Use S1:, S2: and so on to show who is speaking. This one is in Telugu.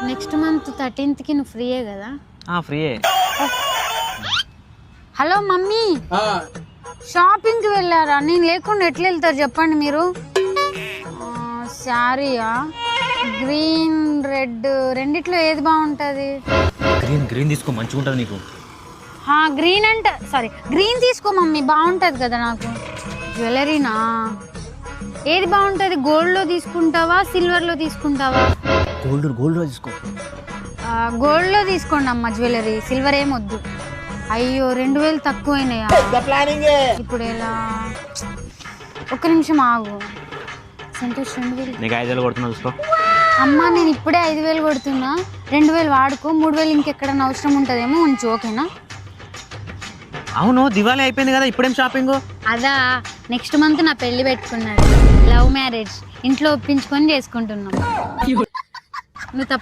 S1: నెక్స్ట్ మంత్ 13th కి నువ్వు ఫ్రీయే కదా?
S2: ఫ్రీయే.
S1: హలో మమ్మీ, షాపింగ్కి వెళ్ళారా? నేను లేకుండా ఎట్లా వెళ్తారు చెప్పండి మీరు? శారీయా, గ్రీన్ రెడ్ రెండిట్లో ఏది బాగుంటుంది?
S2: గ్రీన్ తీసుకో, మంచిగా ఉంటుంది నీకు.
S1: గ్రీన్ అంటే సారీ గ్రీన్ తీసుకో మమ్మీ, బాగుంటుంది కదా నాకు. జ్యువెలరీనా ఏది బాగుంటుంది? గోల్డ్లో తీసుకుంటావా సిల్వర్లో తీసుకుంటావా?
S2: గోల్డ్లో తీసుకో.
S1: గోల్డ్లో తీసుకోండి అమ్మ జ్యువెలరీ, సిల్వర్ ఏం వద్దు. అయ్యో 2000 తక్కువైనాయా? ఇప్పుడు ఎలా? ఒక్క నిమిషం ఆగు సంతోష్. 2000
S2: నీకు 5000 కొడుతున్నా చూసుకో.
S1: అమ్మ నేను ఇప్పుడే 5000 కొడుతున్నా, 2000 వాడుకో, 3000 ఇంకెక్కడన్నా అవసరం ఉంటుందేమో ఉంచు, ఓకేనా?
S2: అవును, దివాళీ అయిపోయింది కదా, ఇప్పుడేం షాపింగ్?
S1: అదా, నెక్స్ట్ మంత్ నా పెళ్లి పెట్టుకున్నాడు, లవ్ మ్యారేజ్, ఇంట్లో ఒప్పించుకొని చేసుకుంటున్నాం. నువ్వు